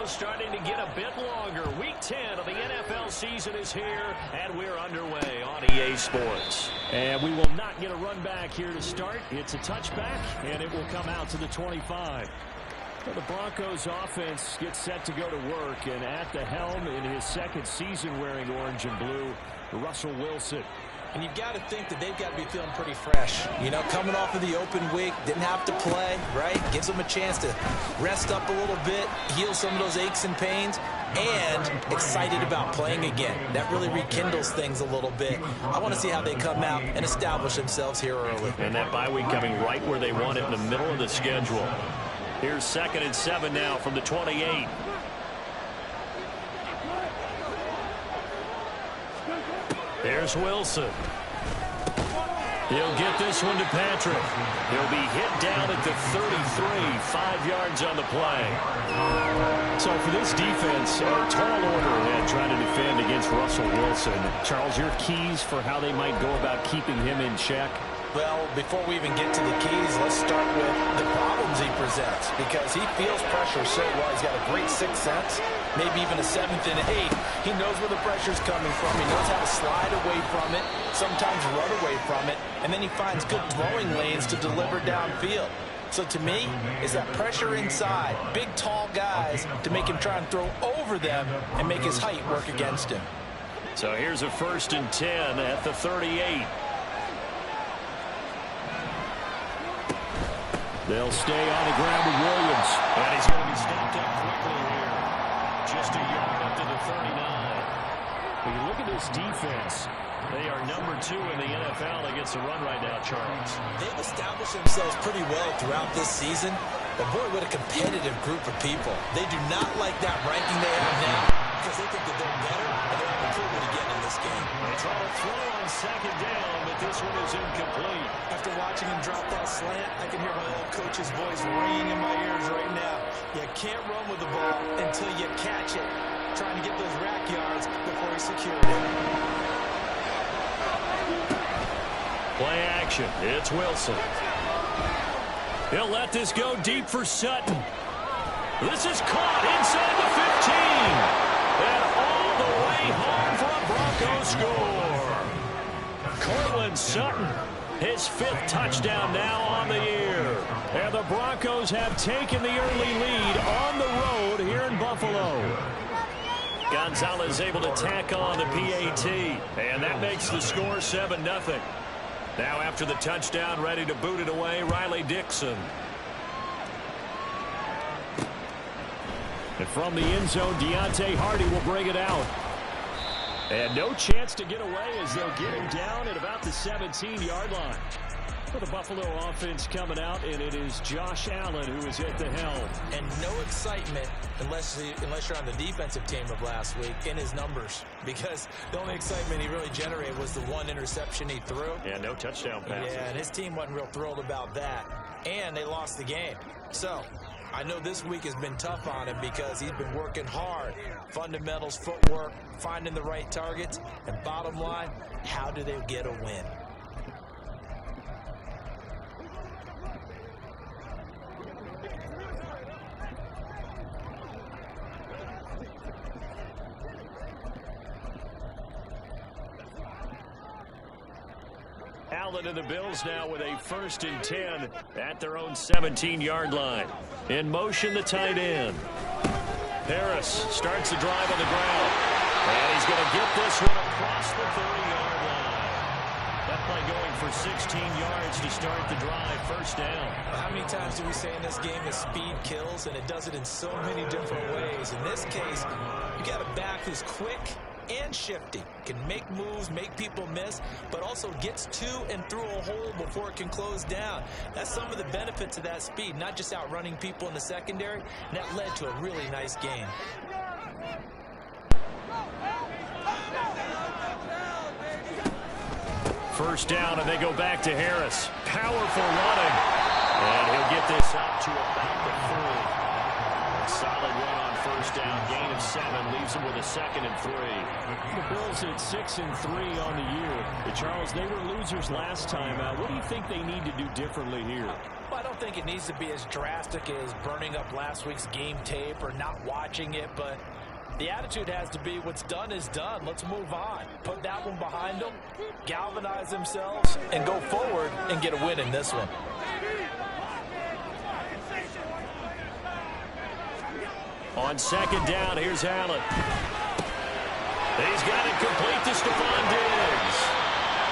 schedule starting to get a bit longer. Week 10 of the NFL season is here, and we're underway on EA Sports. And we will not get a run back here to start. It's a touchback, and it will come out to the 25. Well, the Broncos offense gets set to go to work, and at the helm in his second season wearing orange and blue, Russell Wilson. And you've got to think that they've got to be feeling pretty fresh. You know, coming off of the open week, didn't have to play, right? Gives them a chance to rest up a little bit, heal some of those aches and pains, and excited about playing again. That really rekindles things a little bit. I want to see how they come out and establish themselves here early. And that bye week coming right where they want it, in the middle of the schedule. Here's 2nd and 7 now from the 28. There's Wilson. He'll get this one to Patrick. He'll be hit down at the 33, 5 yards on the play. So for this defense, a tall order ahead trying to defend against Russell Wilson. Charles, your keys for how they might go about keeping him in check? Well, before we even get to the keys, let's start with the problems he presents, because he feels pressure so well. He's got a great sixth sense, maybe even a 7th and 8. He knows where the pressure's coming from. He knows how to slide away from it, sometimes run away from it, and then he finds good throwing lanes to deliver downfield. So to me, is that pressure inside, big, tall guys to make him try and throw over them and make his height work against him. So here's a 1st and 10 at the 38. They'll stay on the ground with Williams. And he's going to be stopped up quickly here. Just a yard up to the 39. When you look at this defense, they are number 2 in the NFL against the run right now, Charles. They've established themselves pretty well throughout this season, but boy, what a competitive group of people. They do not like that ranking they have now because they think that they're better and they're going to prove it again in this game. They try to throw on 2nd down, but this one is incomplete. After watching him drop that slant, I can hear my old coach's voice ringing in my ears right now. You can't run with the ball until you catch it. Trying to get those rack yards before he secured it. Play action. It's Wilson. He'll let this go deep for Sutton. This is caught inside the 15. And all the way home for a Broncos score. Cortland Sutton, his 5th touchdown now on the year. And the Broncos have taken the early lead on the road here in Buffalo. Gonzalez able to tack on the PAT. And that makes the score 7-0. Now after the touchdown, ready to boot it away, Riley Dixon. And from the end zone, Deontay Hardy will bring it out. And no chance to get away as they'll get him down at about the 17-yard line. For the Buffalo offense coming out, and it is Josh Allen who is at the helm. And no excitement unless you're on the defensive team of last week in his numbers, because the only excitement he really generated was the 1 interception he threw. Yeah, no touchdown passes. Yeah, and his team wasn't real thrilled about that. And they lost the game. So I know this week has been tough on him because he's been working hard. Fundamentals, footwork, finding the right targets, and bottom line, how do they get a win? Allen and the Bills now with a 1st and 10 at their own 17-yard line. In motion, the tight end. Harris starts the drive on the ground. And he's going to get this one across the 30-yard line. That play going for 16 yards to start the drive. 1st down. How many times do we say in this game that speed kills, and it does it in so many different ways? In this case, you got a back who's quick and shifty, can make moves, make people miss, but also gets to and through a hole before it can close down. That's some of the benefits of that speed, not just outrunning people in the secondary, and that led to a really nice game. First down, and they go back to Harris. Powerful running. And he'll get this up to about the 3. Solid run on first down. Gain of 7 leaves him with a 2nd and 3. The Bills at 6-3 on the year. But Charles, they were losers last time out. What do you think they need to do differently here? Well, I don't don't think it needs to be as drastic as burning up last week's game tape or not watching it, but the attitude has to be what's done is done. Let's move on. Put that one behind them, galvanize themselves, and go forward and get a win in this one. On second down, here's Allen. He's got it complete to Stephon Diggs.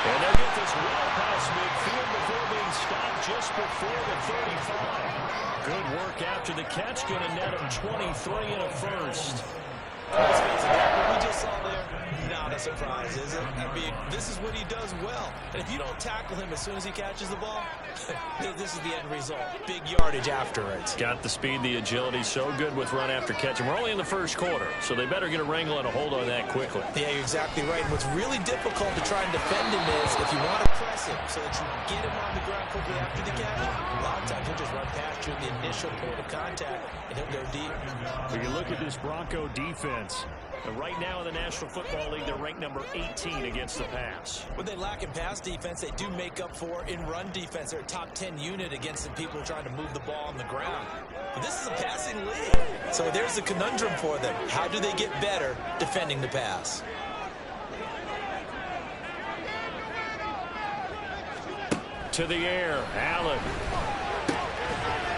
And they'll get this well past midfield before being stopped just before the 35. Good work after the catch. Going to net him 23 and a first. Let's face it, what we just saw there, not a surprise, is it? I mean, this is what he does well. And if you don't tackle him as soon as he catches the ball, this is the end result. Big yardage afterwards. Got the speed, the agility, so good with run after catch. And we're only in the first quarter, so they better get a wrangle and a hold on that quickly. Yeah, you're exactly right. And what's really difficult to try and defend him is if you want to press him so that you get him on the ground quickly after the catch, a lot of times he'll just run past you at the initial point of contact, and he'll go deep. When you look at this Bronco defense, right now in the National Football League, they're ranked number 18 against the pass. What they lack in pass defense, they do make up for in run defense. They're a top 10 unit against the people trying to move the ball on the ground. But this is a passing league. So there's the conundrum for them. How do they get better defending the pass? To the air, Allen.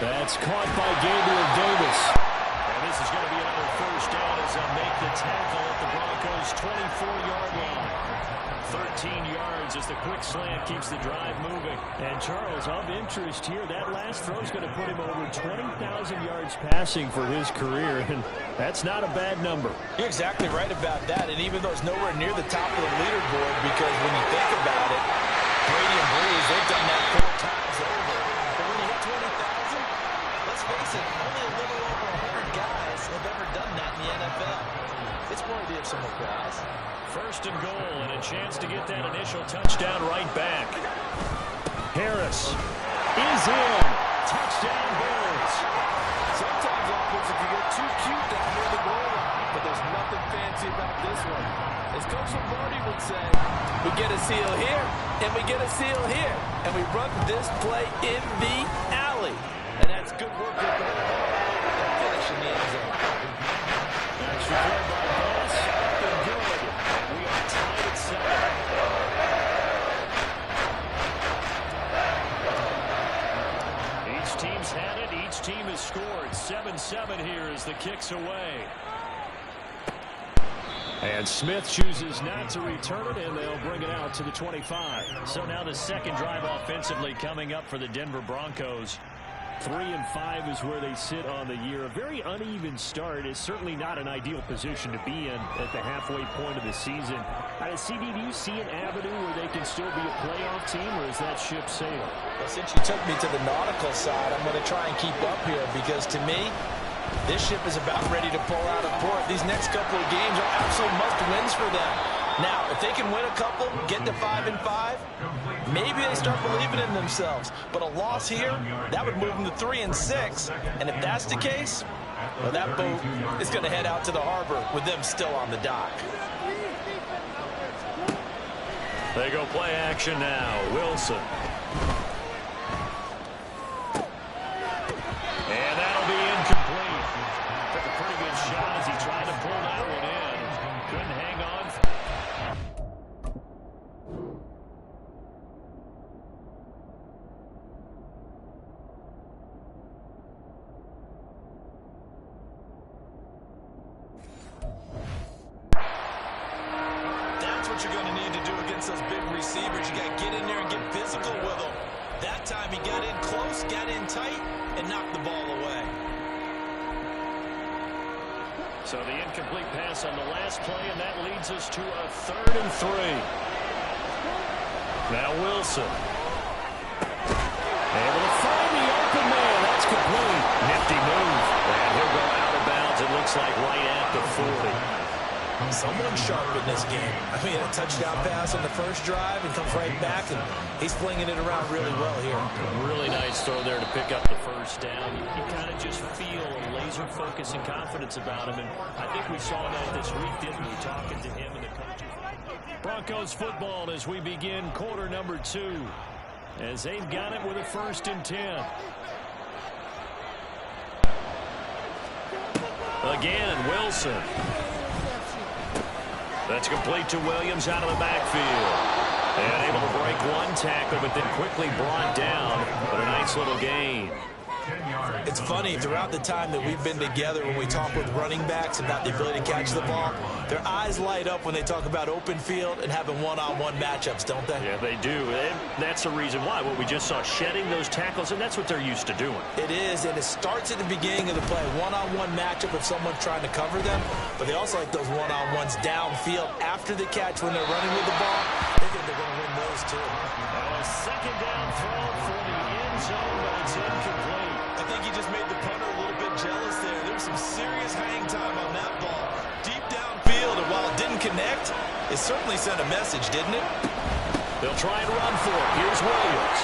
That's caught by Gabriel Davis. And this is going to be another first down as they'll make the tackle at the Broncos' 24-yard line. 13 yards as the quick slant keeps the drive moving. And Charles, of interest here, that last throw is going to put him over 20,000 yards passing for his career, and that's not a bad number. You're exactly right about that, and even though it's nowhere near the top of the leaderboard, because when you think about it, Brady and Breeze, they've done that 4 times over. But when you hit 20,000, let's face it, only a little over 100 guys have ever done that in the NFL. It's worthy of some applause. First and goal, and a chance to get that initial touchdown right back. Harris is in. Touchdown Bears. Sometimes offensive can get too cute down near the goal line, but there's nothing fancy about this one. As Coach Lombardi would say, we get a seal here, and we get a seal here, and we run this play in the alley. And that's good work with the and finish in the end zone. Extra play by Boss. Up and good. We are tied at 7. Each team's had it. Each team has scored. 7-7 here as the kick's away. And Smith chooses not to return it, and they'll bring it out to the 25. So now the second drive offensively coming up for the Denver Broncos. 3-5 is where they sit on the year. A very uneven start is certainly not an ideal position to be in at the halfway point of the season. CD, do you see an avenue where they can still be a playoff team, or is that ship sailed? Well, since you took me to the nautical side, I'm going to try and keep up here, because to me, this ship is about ready to pull out of port. These next couple of games are absolute must-wins for them. Now, if they can win a couple, get to 5-5, maybe they start believing in themselves. But a loss here, that would move them to 3-6. And if that's the case, well, that boat is going to head out to the harbor with them still on the dock. They go play action now. Wilson. And that'll be incomplete. Took a pretty good shot as he tried to pull that one in. Couldn't hang on. That's what you're going to need to do against those big receivers. You got to get in there and get physical with them. That time he got in close, got in tight, and knocked the ball away. So the incomplete pass on the last play, and that leads us to a 3rd and 3. Now Wilson. Able to find the open man. That's complete. Nifty move. And he'll go out of bounds, it looks like, right at the 40. Someone sharp in this game. I mean, a touchdown pass on the first drive and comes right back, and he's flinging it around really well here. Really nice throw there to pick up the first down. You kind of just feel a laser focus and confidence about him, and I think we saw that this week, didn't we, talking to him and the coaches. Broncos football as we begin quarter number 2. as they've got it with a 1st and 10. Again, Wilson. That's complete to Williams out of the backfield. And able to break one tackle, but then quickly brought down. But a nice little gain. It's funny, throughout the time that we've been together, when we talk with running backs about the ability to catch the ball, their eyes light up when they talk about open field and having one-on-one matchups, don't they? Yeah, they do. And that's the reason why. What we just saw, shedding those tackles, and that's what they're used to doing. It is, and it starts at the beginning of the play. One-on-one matchup if someone's trying to cover them, but they also like those one-on-ones downfield after the catch when they're running with the ball. They think they're going to win those, too. A 2nd down throw for the end zone, but it's incomplete. I think he just made the punter a little bit jealous there. There was some serious hang time on that ball. Deep downfield, and while it didn't connect, it certainly sent a message, didn't it? They'll try and run for it. Here's Williams.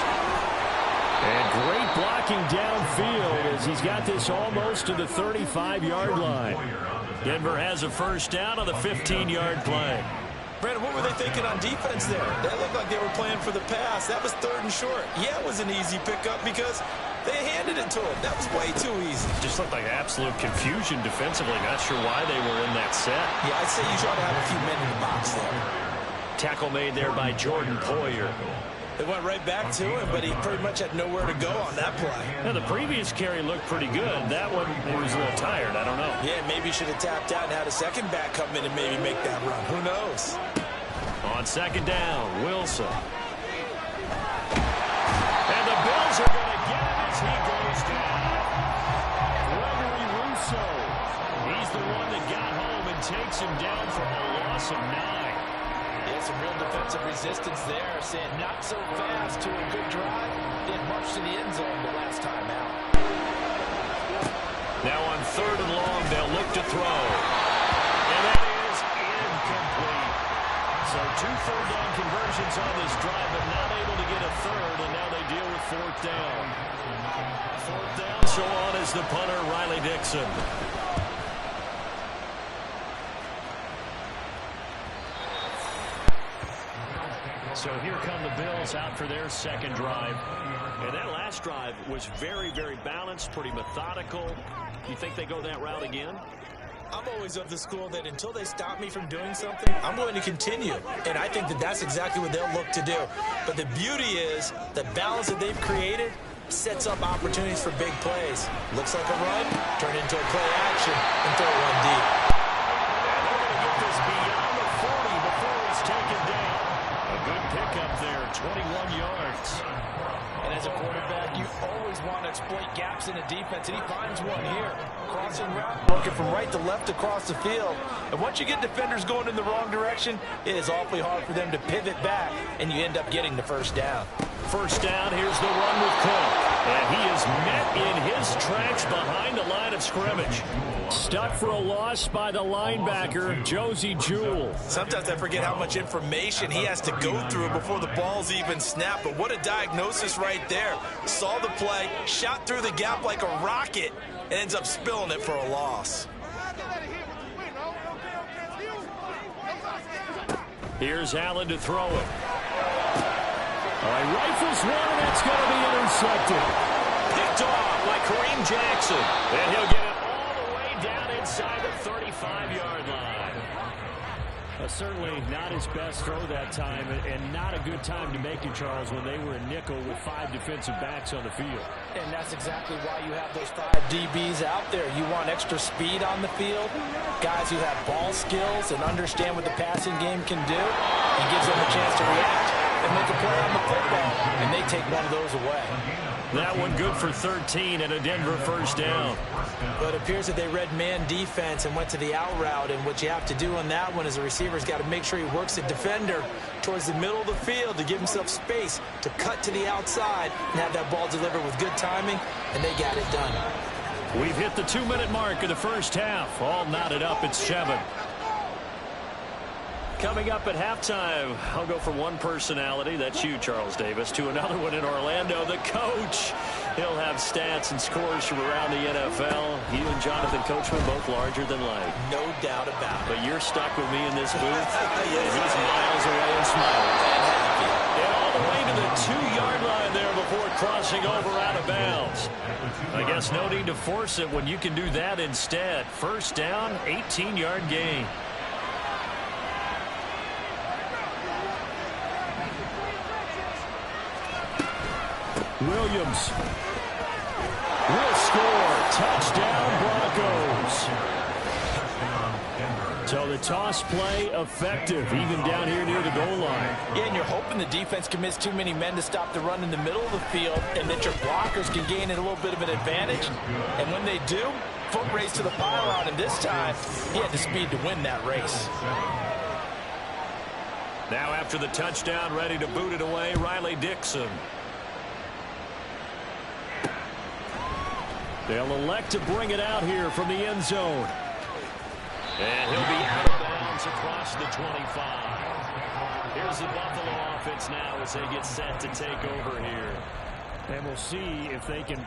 And great blocking downfield as he's got this almost to the 35-yard line. Denver has a 1st down on the 15-yard play. Brandon, what were they thinking on defense there? That looked like they were playing for the pass. That was 3rd and short. Yeah, it was an easy pickup because they handed it to him. That was way too easy. Just looked like absolute confusion defensively. Not sure why they were in that set. Yeah, I'd say you try to have a few men in the box there. Tackle made there by Jordan Poyer. They went right back to him, but he pretty much had nowhere to go on that play. Now, the previous carry looked pretty good. That one was a little tired. I don't know. Yeah, maybe he should have tapped out and had a second back come in and maybe make that run. Who knows? On 2nd down, Wilson. And the Bills are going to get him as he goes down. Gregory Rousseau. He's the one that got home and takes him down for a loss of 9. Yeah, some real defensive resistance there. Saying not so fast to a good drive. Didn't march to the end zone the last time out. Now on 3rd and long, they'll look to throw. And that is incomplete. So 2 3rd down conversions on this drive, but not able to get a 3rd, and now they deal with 4th down. 4th down, so on is the punter, Riley Dixon. So here come the Bills out for their 2nd drive. And that last drive was very, very balanced, pretty methodical. You think they go that route again? I'm always of the school that until they stop me from doing something, I'm going to continue. And I think that that's exactly what they'll look to do. But the beauty is the balance that they've created sets up opportunities for big plays. Looks like a run, turn into a play action, and throw one deep. And they're going to get this beyond the 40 before it's taken down. A good pickup there, 21 yards. And as a quarterback, you always want to exploit gaps in the defense, and he finds one here. Crossing route, Working from right to left across the field. And once you get defenders going in the wrong direction, it is awfully hard for them to pivot back, and you end up getting the 1st down. 1st down, here's the run with Cook. And he is met in his tracks behind the line of scrimmage. Stuck for a loss by the linebacker, Josie Jewell. Sometimes I forget how much information he has to go through before the ball's even snapped. But what a diagnosis right there. Saw the play, shot through the gap like a rocket, and ends up spilling it for a loss. Here's Allen to throw it. All right, rifles one, and it's going to be intercepted. Picked off by Kareem Jackson. And he'll get it all the way down inside the 35-yard line. Certainly not his best throw that time, and not a good time to make it, Charles, when they were in nickel with 5 defensive backs on the field. and that's exactly why you have those 5 DBs out there. You want extra speed on the field, guys who have ball skills and understand what the passing game can do, and gives them a chance to react and make a play on the football, and they take one of those away. That one good for 13 and a Denver 1st down. But it appears that they read man defense and went to the out route, and what you have to do on that one is the receiver's got to make sure he works the defender towards the middle of the field to give himself space to cut to the outside and have that ball delivered with good timing, and they got it done. We've hit the 2-minute mark of the first half. All knotted up at 7. Coming up at halftime, I'll go from one personality, that's you, Charles Davis, to another one in Orlando, the coach. He'll have stats and scores from around the NFL. You and Jonathan Coachman both larger than life. No doubt about it. But you're stuck with me in this booth. Yes, He's miles away and smiling. and happy. And all the way to the 2-yard line I guess no need to force it when you can do that instead. First down, 18-yard gain. Williams will score. Touchdown, Broncos. So the toss play effective, even down here near the goal line. Yeah, and you're hoping the defense can miss too many men to stop the run in the middle of the field and that your blockers can gain a little bit of an advantage. And when they do, foot race to the pylon, and this time he had the speed to win that race. Now after the touchdown, ready to boot it away, Riley Dixon. They'll elect to bring it out here from the end zone. And he'll be out of bounds across the 25. Here's the Buffalo offense now as they get set to take over here. And we'll see if they can...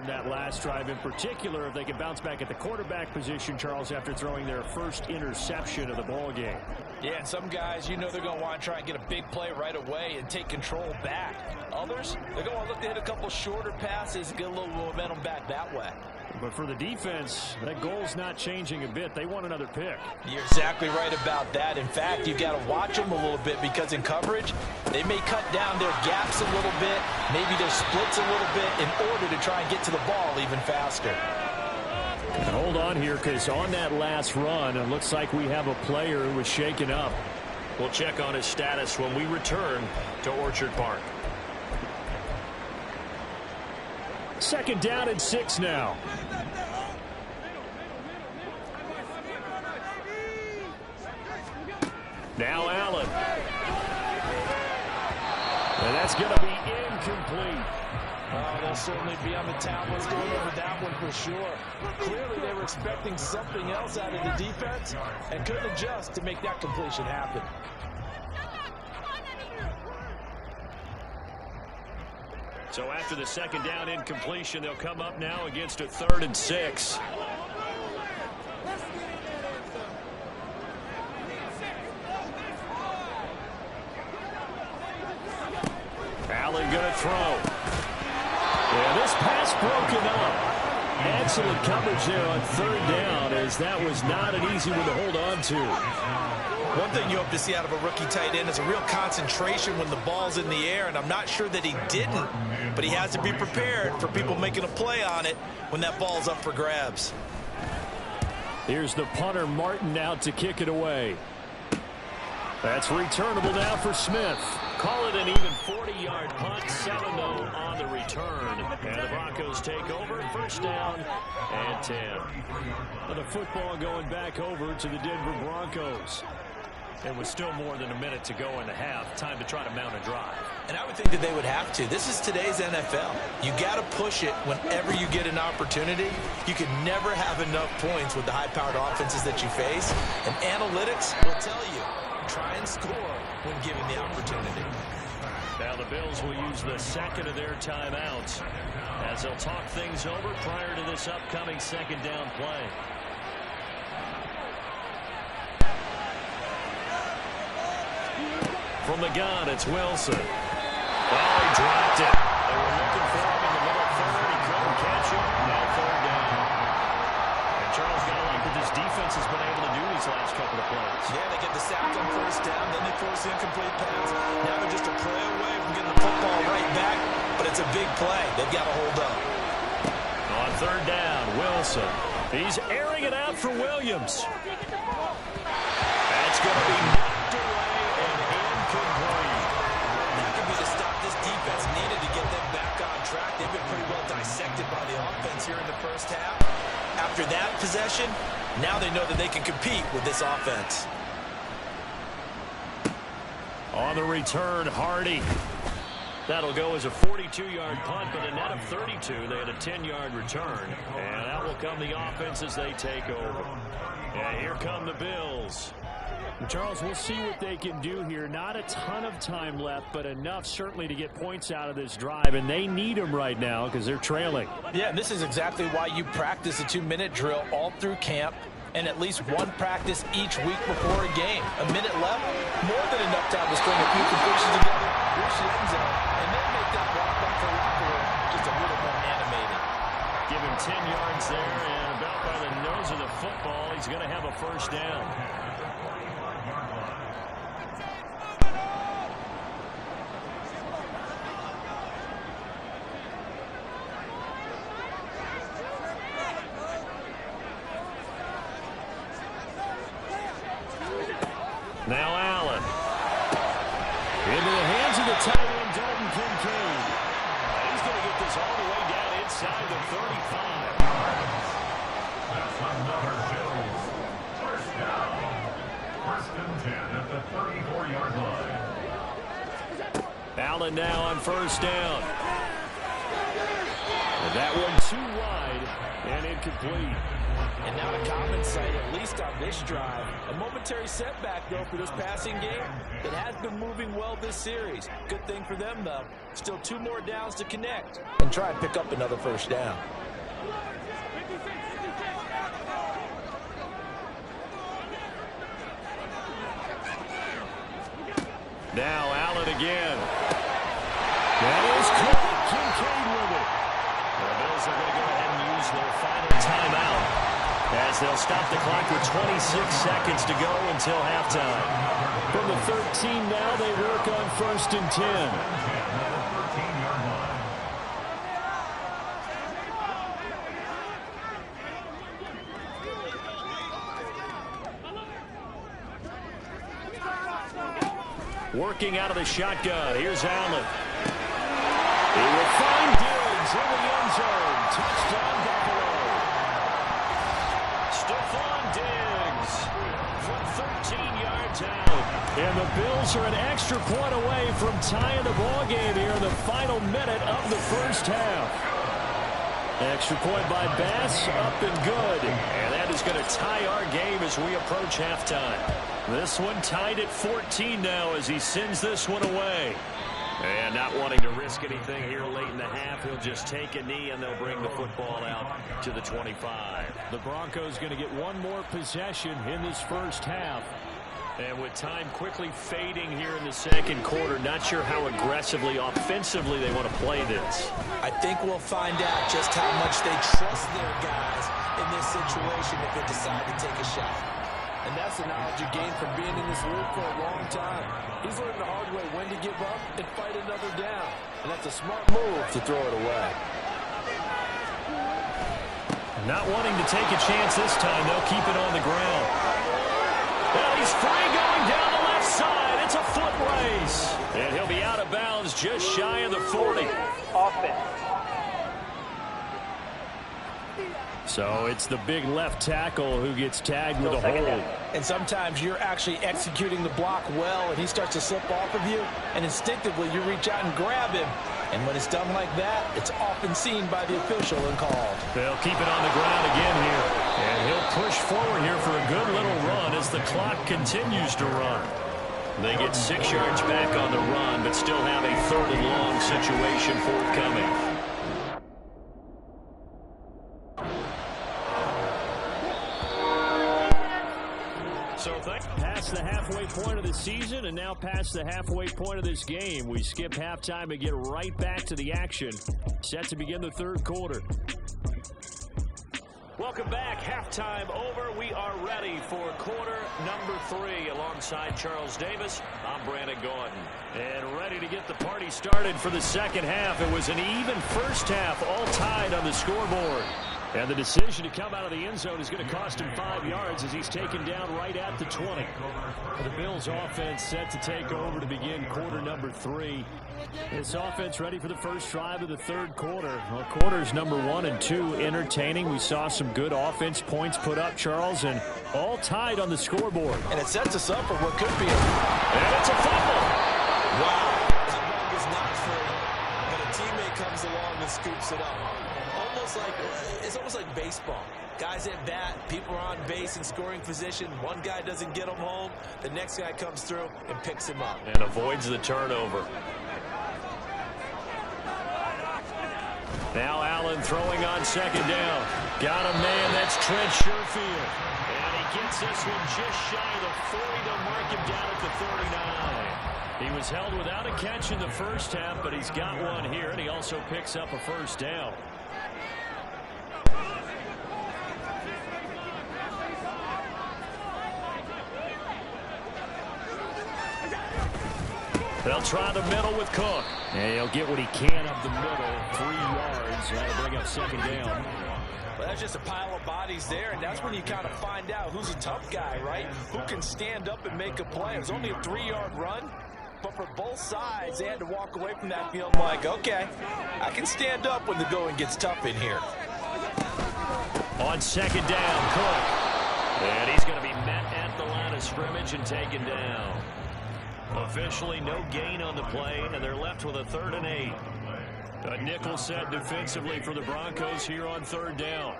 that last drive in particular, if they can bounce back at the quarterback position, Charles, after throwing their first interception of the ball game. Yeah, and some guys, you know they're going to want to try and get a big play right away and take control back. Others, they're going to look to hit a couple shorter passes and get a little momentum back that way. But for the defense, that goal's not changing a bit. They want another pick. You're exactly right about that. In fact, you've got to watch them a little bit because in coverage, they may cut down their gaps a little bit, maybe their splits a little bit in order to try and get to the ball even faster. And hold on here, because on that last run, it looks like we have a player who was shaken up. We'll check on his status when we return to Orchard Park. Second down and 6 now. Now Allen. And that's going to be incomplete. Oh, they'll certainly be on the tablets going over that one for sure. Clearly, they were expecting something else out of the defense and couldn't adjust to make that completion happen. So after the second down incompletion, they'll come up now against a 3rd and 6. Allen going to throw. Yeah, this pass broken up. Excellent coverage there on 3rd down, as that was not an easy one to hold on to. One thing you hope to see out of a rookie tight end is a real concentration when the ball's in the air, and I'm not sure that he didn't, but he has to be prepared for people making a play on it when that ball's up for grabs. Here's the punter, Martin, out to kick it away. That's returnable now for Smith. Call it an even 40-yard punt, 7-0 on the return. And the Broncos take over, first down and 10. Well, the football going back over to the Denver Broncos. It was still more than a minute to go in the half. Time to try to mount a drive. And I would think that they would have to. This is today's NFL. You got to push it whenever you get an opportunity. You can never have enough points with the high-powered offenses that you face. And analytics will tell you, try and score when given the opportunity. Now the Bills will use the second of their timeouts as they'll talk things over prior to this upcoming second down play. From the gun, it's Wilson. Oh, he dropped it. They were looking for him in the middle third. He couldn't catch it. Now 3rd down. And Charles, got to like what this defense has been able to do these last couple of plays. Yeah, they get the sack on 1st down, then they force the incomplete pass. Now they're just a play away from getting the football right back, but it's a big play. They've got to hold up. On 3rd down, Wilson. He's airing it out for Williams. That's going to be knocked away and incomplete. That could be to stop this defense. Needed to get them back on track. They've been pretty well dissected by the offense here in the first half. After that possession, now they know that they can compete with this offense. On the return, Hardy. That'll go as a 42-yard punt, but a net of 32. They had a 10-yard return. And out will come the offense as they take over. And here come the Bills. Charles, we'll see what they can do here. Not a ton of time left, but enough certainly to get points out of this drive, and they need them right now because they're trailing. Yeah, and this is exactly why you practice a 2-minute drill all through camp and at least one practice each week before a game. A minute left, more than enough time to string a few completions together, reach the end zone, and then make that walk back to the locker room just a little more animated. Give him 10 yards there, and about by the nose of the football, he's going to have a first down. Now Allen. Into the hands of the tight end, Dalton Kincaid. He's going to get this all the way down inside the 35. That's another Bills. First down. First and 10 at the 34-yard line. Allen now on first down. And that one too wide and incomplete. And not a common sight, at least on this drive. A momentary setback, though, for this passing game. It has been moving well this series. Good thing for them, though. Still 2 more downs to connect. And try and pick up another first down. Now Allen again. That is caught. Kincaid with it. The Bills are going to go ahead and use their final timeout, as they'll stop the clock with 26 seconds to go until halftime. From the 13 now, they work on first and 10. Working out of the shotgun. Here's Allen. He will find Diggs in the end zone. Touchdown, Buffalo. Stephon Diggs from 13 yards out. And the Bills are an extra point away from tying the ball game here in the final minute of the first half. Extra point by Bass, up and good. And that is going to tie our game as we approach halftime. This one tied at 14 now as he sends this one away. And not wanting to risk anything here late in the half, he'll just take a knee and they'll bring the football out to the 25. The Broncos going to get one more possession in this first half. And with time quickly fading here in the second quarter, not sure how aggressively, offensively they want to play this. I think we'll find out just how much they trust their guys in this situation if they decide to take a shot. And that's the knowledge you gain from being in this league for a long time. He's learned the hard way when to give up and fight another down. And that's a smart move to throw it away. Not wanting to take a chance this time, they'll keep it on the ground. Well, he's free going down the left side. It's a foot race. And he'll be out of bounds just shy of the 40. Offense. So it's the big left tackle who gets tagged with a hold. And sometimes you're actually executing the block well, and he starts to slip off of you, and instinctively you reach out and grab him. And when it's done like that, it's often seen by the official and called. They'll keep it on the ground again here. And he'll push forward here for a good little run as the clock continues to run. They get 6 yards back on the run, but still have a 3rd and long situation forthcoming. So past the halfway point of the season and now past the halfway point of this game. We skip halftime and get right back to the action. Set to begin the third quarter. Welcome back. Halftime over. We are ready for quarter number 3 alongside Charles Davis. I'm Brandon Gordon. And ready to get the party started for the second half. It was an even first half, all tied on the scoreboard. And the decision to come out of the end zone is going to cost him 5 yards as he's taken down right at the 20. The Bills offense set to take over to begin quarter number 3. This offense ready for the first drive of the third quarter. Well, quarters number 1 and 2 entertaining. We saw some good offense points put up, Charles, and all tied on the scoreboard. And it sets us up for what could be And it's a fumble. Wow. That ball was not free, but a teammate comes along and scoops it up. It's almost like baseball. Guys at bat, people are on base in scoring position. One guy doesn't get him home. The next guy comes through and picks him up. And avoids the turnover. Now Allen throwing on second down. Got a man, that's Trent Sherfield. And he gets this one just shy of the 40 to mark him down at the 39. He was held without a catch in the first half, but he's got one here, and he also picks up a first down. They'll try the middle with Cook. And he'll get what he can up the middle. 3 yards. That'll bring up second down. Well, that's just a pile of bodies there, and that's when you kind of find out who's a tough guy, right? Who can stand up and make a play. It was only a 3-yard run, but for both sides, they had to walk away from that field like, okay, I can stand up when the going gets tough in here. On second down, Cook. And he's going to be met at the line of scrimmage and taken down. Officially no gain on the play, and they're left with a 3rd and 8. A nickel set defensively for the Broncos here on 3rd down.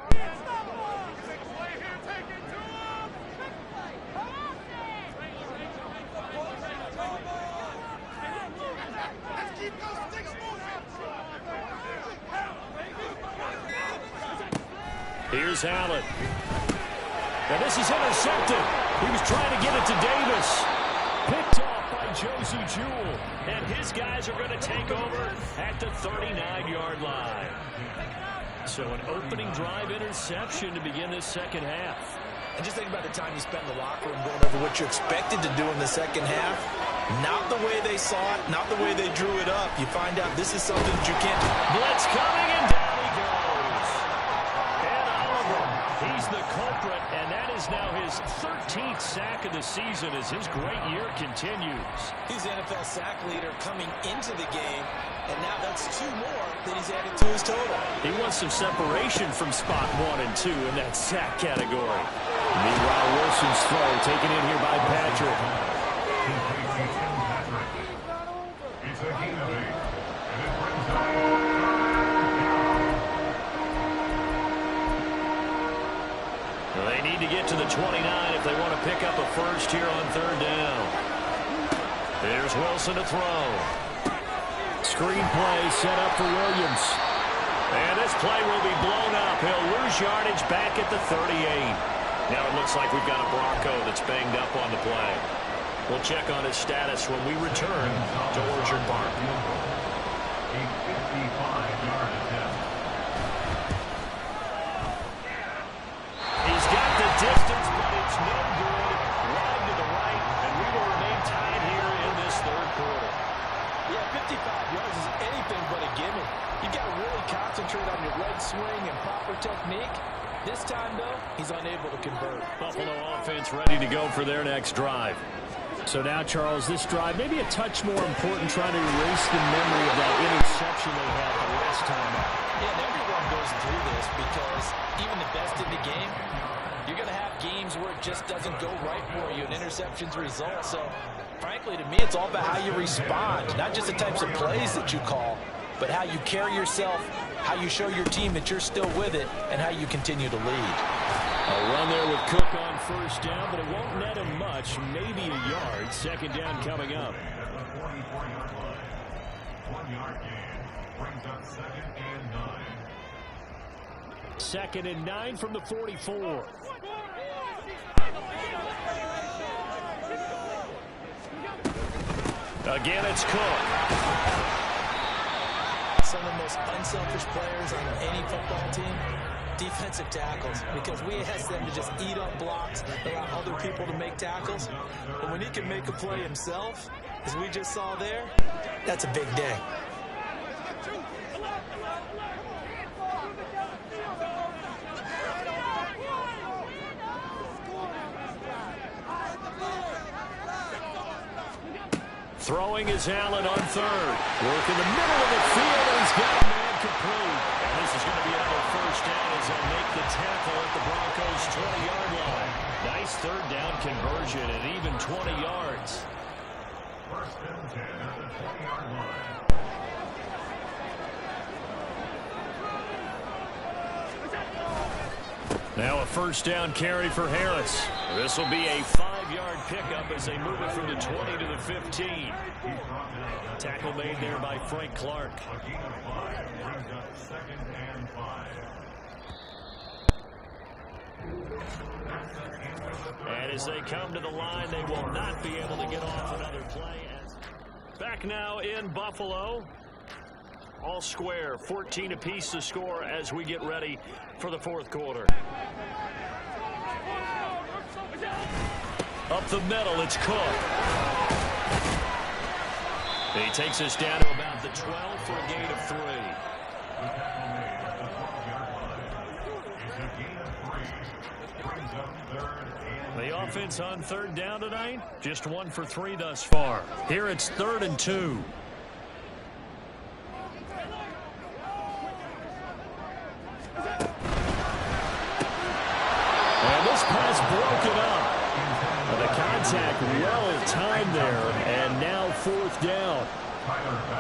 Here's Allen. Now this is intercepted. He was trying to get it to Davis. Picked off by Josie Jewell. And his guys are going to take over at the 39-yard line. So an opening drive interception to begin this second half. And just think about the time you spend in the locker room going over what you expected to do in the second half. Not the way they saw it, not the way they drew it up. You find out this is something that you can't do. Blitz coming, and down he goes. And Oliver, he's the culprit, and that is now his 13th sack of the season as his great year continues. He's the NFL sack leader coming into the game, and now that's 2 more that he's added to his total. He wants some separation from spot 1 and 2 in that sack category. Meanwhile, Wilson's throw taken in here by Patrick. It's a gain of 8, and it brings up They need to get to the 29 if they want to pick up a first here on 3rd down. There's Wilson to throw. Screen play set up for Williams. And this play will be blown up. He'll lose yardage back at the 38. Now it looks like we've got a Bronco that's banged up on the play. We'll check on his status when we return to Orchard Park. a 55-yard attempt. He's got the distance, but it's no good. Wide to the right, and we will remain tied here in this 3rd quarter. Yeah, 55 yards is anything but a gimme. You've got to really concentrate on your leg swing and proper technique. This time, though, he's unable to convert. Buffalo offense ready to go for their next drive. So now, Charles, this drive maybe a touch more important, trying to erase the memory of that interception they had the last time out. Yeah, and everyone goes through this because even the best in the game, you're going to have games where it just doesn't go right for you, and interceptions result. So, frankly, to me, it's all about how you respond, not just the types of plays that you call, but how you carry yourself, how you show your team that you're still with it, and how you continue to lead. A run there with Cook on first down, but it won't net him much, maybe a yard. Second down coming up. At the 44-yard line. 1-yard gain brings up 2nd and 9. 2nd and 9 from the 44. Again, it's Cook. Some of the most unselfish players on any football team, defensive tackles, because we ask them to just eat up blocks, allow other people to make tackles. But when he can make a play himself, as we just saw there, that's a big day. Throwing is Allen on 3rd. Work in the middle of the field, and he's got a man complete. And this is going to be another first down as they'll make the tackle at the Broncos' 20-yard line. Nice 3rd down conversion at even 20 yards. 1st and 10 at the 20-yard line. Now a first down carry for Harris. This will be a 5-yard pickup as they move it from the 20 to the 15. Tackle made there by Frank Clark. A gain of 5 brings up 2nd and 5. And as they come to the line, they will not be able to get off another play. Back now in Buffalo. All square, 14 apiece to score as we get ready for the fourth quarter. Up the middle, it's Cook. He takes us down to about the 12 for a gain of 3. The offense on third down tonight, just 1 for 3 thus far. Here it's 3rd and 2. And this pass broken up. The contact well timed there, and now 4th down.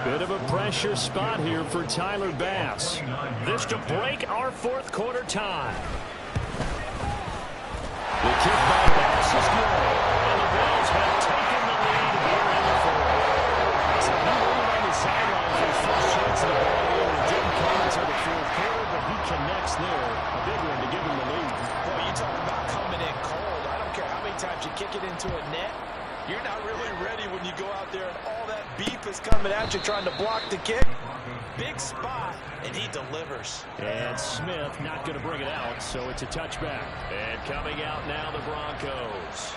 Bit of a pressure spot here for Tyler Bass. This to break our fourth quarter tie. The kick by Bass is good. And the Bills have taken the lead here in the fourth. So he waited on the sideline for his first chance of the ball game. It didn't come until the fourth quarter, but he connects there. A big one to give him the lead. Boy, you talk about coming in cold. I don't care how many times you kick it into a net. You're not really ready when you go out there and all that beef is coming at you trying to block the kick. Big spot, and he delivers. And Smith not going to bring it out, so it's a touchback. And coming out now, the Broncos.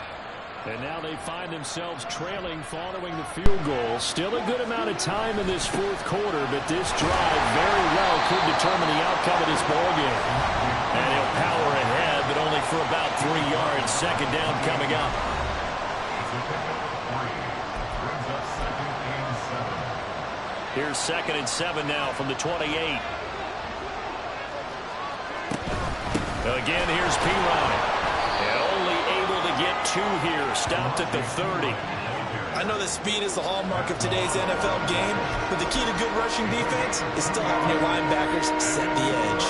And now they find themselves trailing following the field goal. Still a good amount of time in this fourth quarter, but this drive very well could determine the outcome of this ballgame. And he'll power ahead, but only for about 3 yards. Second down coming up. Here's 2nd and 7 now from the 28. Again, here's Pirine. And only able to get 2 here. Stopped at the 30. I know that speed is the hallmark of today's NFL game, but the key to good rushing defense is still having your linebackers set the edge.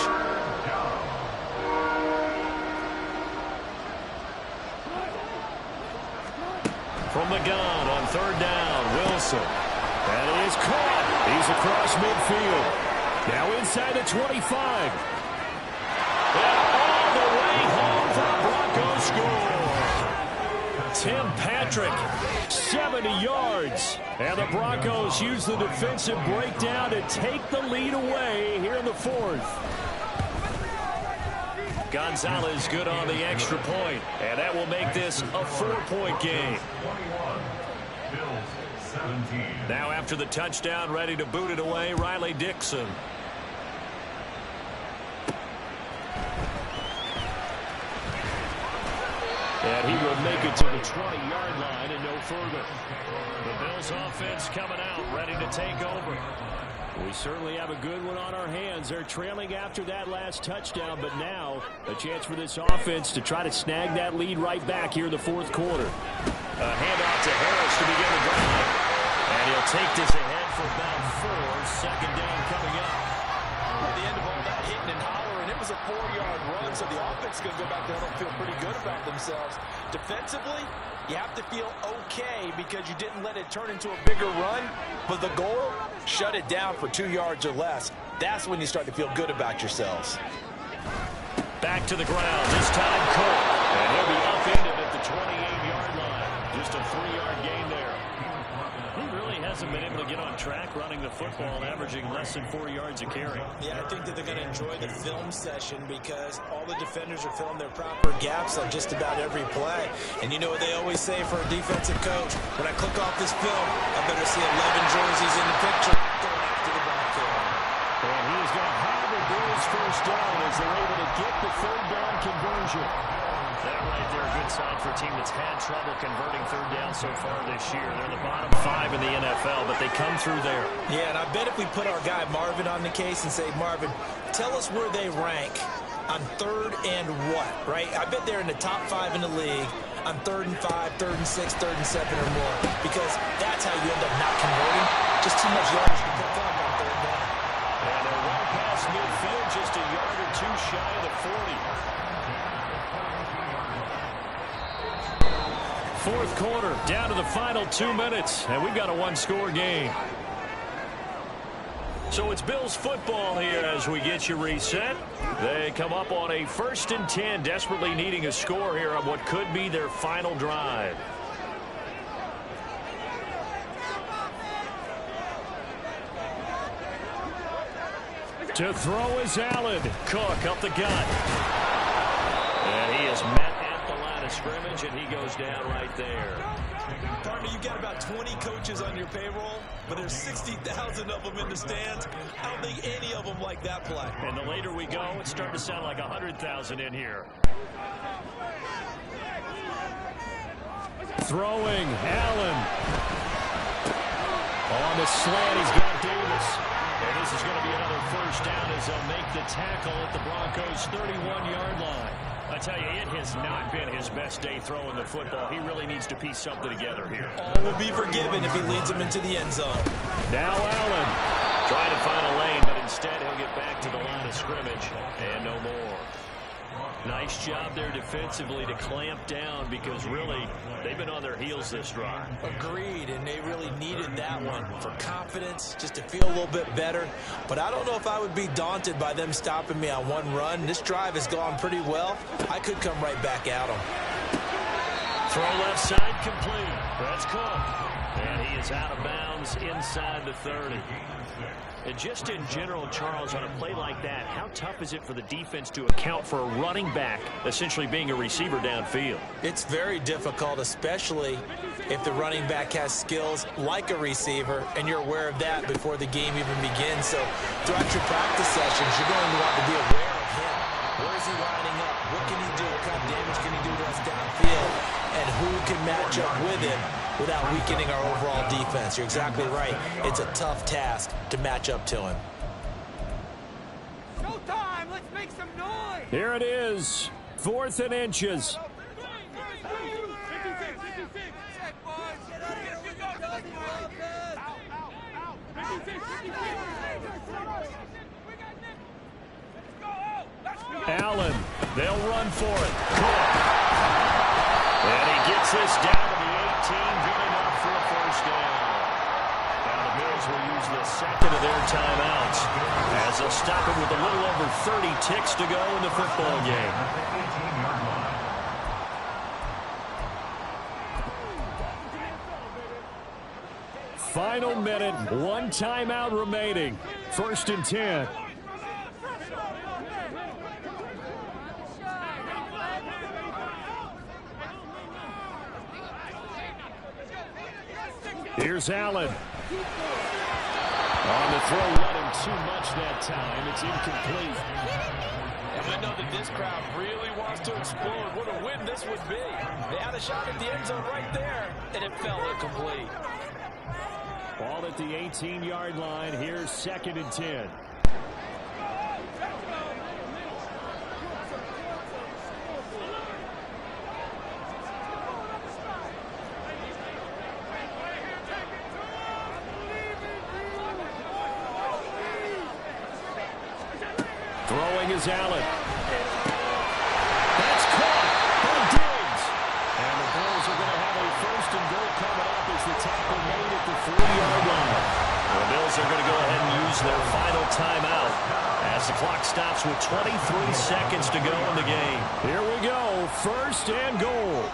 From the gun on 3rd down, Wilson. And he is caught. He's across midfield. Now inside the 25. And all the way home for the Broncos score. Tim Patrick, 70 yards. And the Broncos use the defensive breakdown to take the lead away here in the fourth. Gonzalez good on the extra point. And that will make this a 4-point game. Now after the touchdown, ready to boot it away, Riley Dixon. And he will make it to the 20-yard line and no further. The Bills offense coming out, ready to take over. We certainly have a good one on our hands. They're trailing after that last touchdown, but now a chance for this offense to try to snag that lead right back here in the fourth quarter. A handoff to Harris to begin the drive. And he'll take this ahead for about 4. Second down coming up. At the end of all that hitting and hollering, it was a 4-yard run, so the offense is going to go back there and feel pretty good about themselves. Defensively, you have to feel okay because you didn't let it turn into a bigger run, but the goal, shut it down for 2 yards or less. That's when you start to feel good about yourselves. Back to the ground, this time Cook. And he'll be upended at the 28-yard line. Just a 3-yard gain there. He really hasn't been able to get on track running the football, averaging less than 4 yards a carry. Yeah, I think that they're going to enjoy the film session because all the defenders are filling their proper gaps on just about every play. And you know what they always say for a defensive coach? When I click off this film, I better see 11 jerseys in the picture going after the Broncos. And he is going to have the Bills first down as they're able to get the third down conversion. That right there, a good sign for a team that's had trouble converting third down so far this year. They're in the bottom 5 in the NFL, but they come through there. Yeah, and I bet if we put our guy Marvin on the case and say, Marvin, tell us where they rank on 3rd and what, right? I bet they're in the top 5 in the league on 3rd and 5, 3rd and 6, 3rd and 7 or more, because that's how you end up not converting. Just too much yardage to pick up on 3rd down. And they're well past midfield, just a yard or 2 shy of the 40. fourth quarter, down to the final 2 minutes, and we've got a one-score game. So it's Bills football here as we get you reset. They come up on a 1st and 10, desperately needing a score here on what could be their final drive. To throw is Allen. Cook up the gut. And he is met at the line of scrimmage, and he goes down right there. Partner, you got about 20 coaches on your payroll, but there's 60,000 of them in the stands. I don't think any of them like that play. And the later we go, it's starting to sound like 100,000 in here. Throwing, Allen. On the slant, he's got Davis. And this is going to be another first down as they'll make the tackle at the Broncos' 31-yard line. I tell you, it has not been his best day throwing the football. He really needs to piece something together here. All will be forgiven if he leads them into the end zone. Now Allen trying to find a lane, but instead he'll get back to the line of scrimmage and no more. Nice job there defensively to clamp down because really they've been on their heels this drive. Agreed, and they really needed that one for confidence, just to feel a little bit better. But I don't know if I would be daunted by them stopping me on one run. This drive has gone pretty well. I could come right back at them. Throw left side complete. That's Cook. And he is out of bounds inside the 30. And just in general, Charles, on a play like that, how tough is it for the defense to account for a running back essentially being a receiver downfield? It's very difficult, especially if the running back has skills like a receiver, and you're aware of that before the game even begins. So throughout your practice sessions, you're going to want to be aware of him. Where is he lining up? What can he do? What kind of damage can he do to us downfield? And who can match up with him without weakening our overall defense? You're exactly right. It's a tough task to match up to him. Showtime! Let's make some noise! Here it is. 4th and inches. Allen, they'll run for it. Cook. And he gets this down to the 18, good enough for a first down. Now the Bills will use the second of their timeouts as they'll stop it with a little over 30 ticks to go in the football game. Final minute, one timeout remaining. 1st and 10. Here's Allen. On the throw, not him too much that time. It's incomplete. And I know that this crowd really wants to explode. What a win this would be. They had a shot at the end zone right there, and it fell incomplete. Ball at the 18-yard line. Here's 2nd and 10. Throwing is Allen. That's caught by Diggs. And the Bills are going to have a 1st and goal coming up as the tackle made at the 3-yard line. The Bills are going to go ahead and use their final timeout as the clock stops with 23 seconds to go in the game. Here we go, 1st and goal.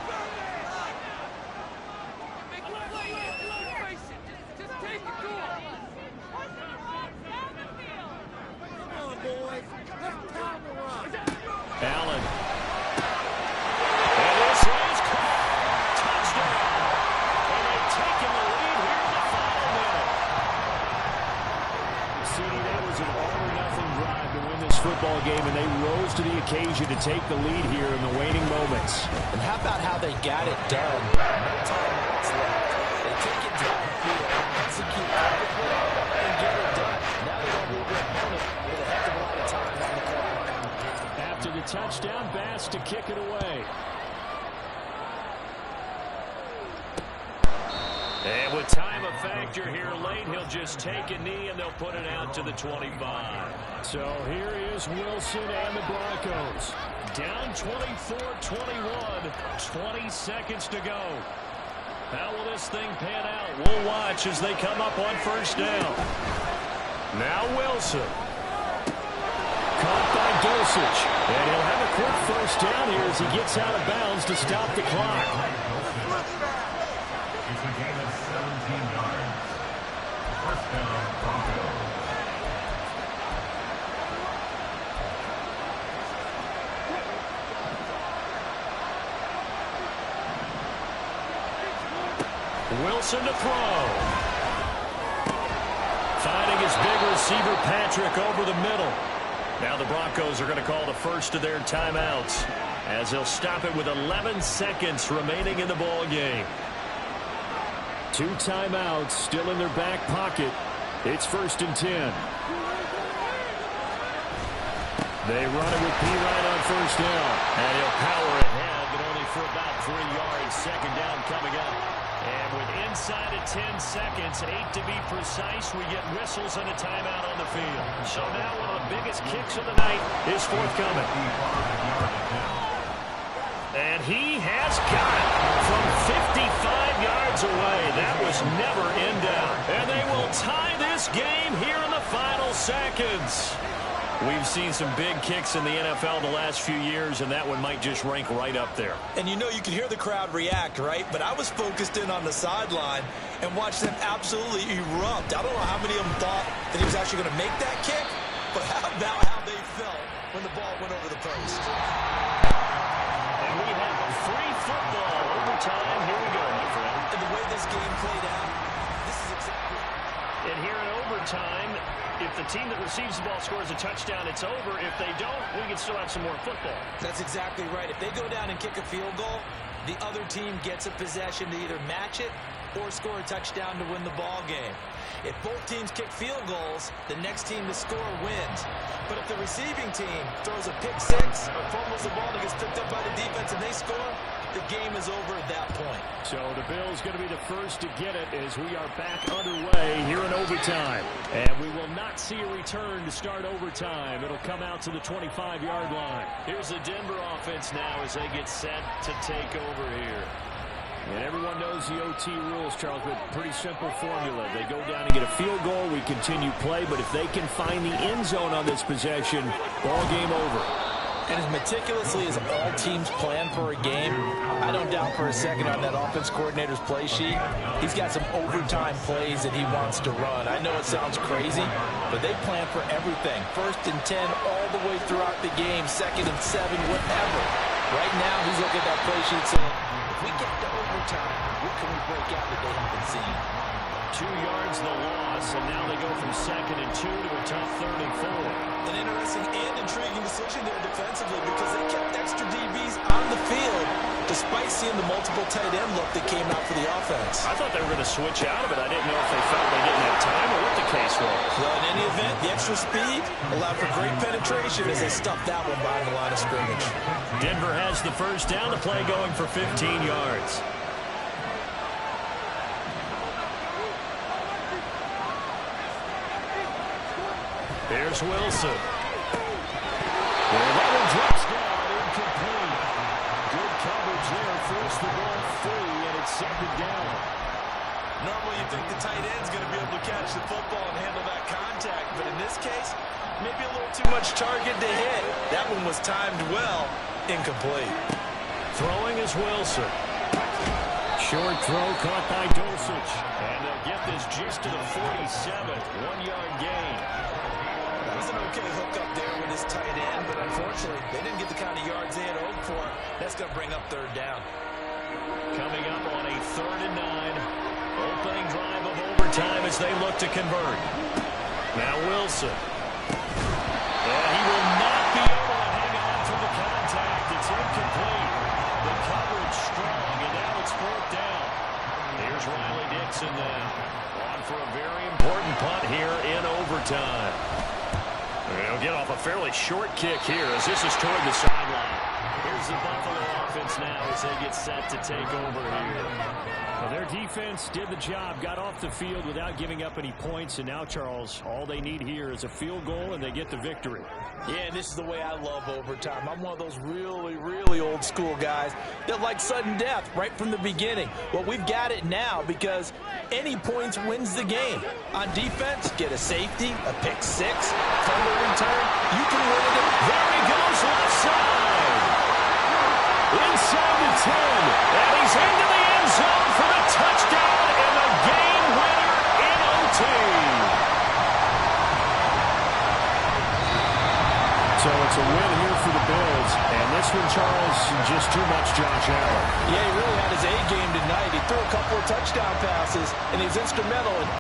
Allen. And this is caught. Touchdown. And they've taken the lead here in the final minute. CD, that was an all-or-nothing drive to win this football game, and they rose to the occasion to take the lead here in the waning moments. And how about how they got it done? No timeouts left. They take it down the field, execute perfectly, and get it done. Now they don't leave their opponent with a heck of a lot of time on the clock. After the touchdown, Bass to kick it away. And with time a factor here late, he'll just take a knee and they'll put it out to the 25. So here is Wilson and the Broncos. Down 24-21, 20 seconds to go. How will this thing pan out? We'll watch as they come up on first down. Now Wilson. Caught by Dulcich. And he'll have a quick first down here as he gets out of bounds to stop the clock. It's a gain of 17 yards. First down, Broncos. Wilson to throw. Finding his big receiver, Patrick, over the middle. Now the Broncos are going to call the first of their timeouts as they'll stop it with 11 seconds remaining in the ball game. 2 timeouts still in their back pocket. It's 1st and 10. They run it with P-Ryan on first down. And he'll power ahead, but only for about 3 yards. Second down coming up. And with inside of 10 seconds, 8 to be precise, we get whistles and a timeout on the field. So now one of the biggest kicks of the night is forthcoming. And he has got it from 55 yards away. That was never in doubt. And they will tie this game here in the final seconds. We've seen some big kicks in the NFL the last few years, and that one might just rank right up there. And you know, you can hear the crowd react, right? But I was focused in on the sideline and watched them absolutely erupt. I don't know how many of them thought that he was actually going to make that kick, but how about how they felt when the ball went over the post? And we have a free football overtime. Here we go, my friend. And the way this game played out, this is exactly... And here in overtime, if the team that receives the ball scores a touchdown, it's over. If they don't, we can still have some more football. That's exactly right. If they go down and kick a field goal, the other team gets a possession to either match it or score a touchdown to win the ball game. If both teams kick field goals, the next team to score wins. But if the receiving team throws a pick six or fumbles the ball and gets picked up by the defense and they score, the game is over at that point. So the Bills going to be the first to get it as we are back underway here in overtime. And we will not see a return to start overtime. It'll come out to the 25-yard line. Here's the Denver offense now as they get set to take over here. And everyone knows the OT rules, Charles, but pretty simple formula. They go down and get a field goal, we continue play, but if they can find the end zone on this possession, ball game over. And as meticulously as all teams plan for a game, I don't doubt for a second on that offense coordinator's play sheet, he's got some overtime plays that he wants to run. I know it sounds crazy, but they plan for everything. 1st and 10 all the way throughout the game, 2nd and 7, whatever. Right now, he's looking at that play sheet saying, if we get to overtime, what can we break out that they haven't seen? 2 yards the loss, and now they go from 2nd and 2 to a tough 34. An interesting and intriguing decision there defensively because they kept extra DBs on the field despite seeing the multiple tight end look that came out for the offense. I thought they were going to switch out of it. I didn't know if they felt they didn't have time or what the case was. Well, in any event, the extra speed allowed for great penetration as they stuffed that one behind the line of scrimmage. Denver has the first down, the play going for 15 yards. Here's Wilson. That one drops down, incomplete. Good coverage there, forced the ball free, and it's 2nd down. Normally you think the tight end's going to be able to catch the football and handle that contact, but in this case, maybe a little too much target to hit. That one was timed well, incomplete. Throwing is Wilson. Short throw caught by Dulcich. And they'll get this just to the 47. 1-yard gain. That was an okay hook up there with his tight end, but unfortunately, they didn't get the kind of yards they had hoped for. That's going to bring up 3rd down. Coming up on a 3rd and 9. Opening drive of overtime as they look to convert. Now Wilson. And he will not be able to hang on from the contact. It's incomplete. The coverage strong, and now it's 4th down. Here's Riley Dixon then. On for a very important punt here in overtime. They'll get off a fairly short kick here as this is toward the sideline. Here's Here's the Buffalo offense now as they get set to take over here. Well, their defense did the job, got off the field without giving up any points, and now, Charles, all they need here is a field goal, and they get the victory. Yeah, this is the way I love overtime. I'm one of those really, really old school guys that like sudden death right from the beginning. Well, we've got it now because any points wins the game. On defense, get a safety, a pick six, fumble return. You can win it. There he goes, left side. Inside the 10, and he's into the end zone for the touchdown and the game winner in OT. So it's a win here for the Bills, and this one, Charles, just too much Josh Allen. Yeah, he really had his A game tonight. He threw a couple of touchdown passes, and he was instrumental in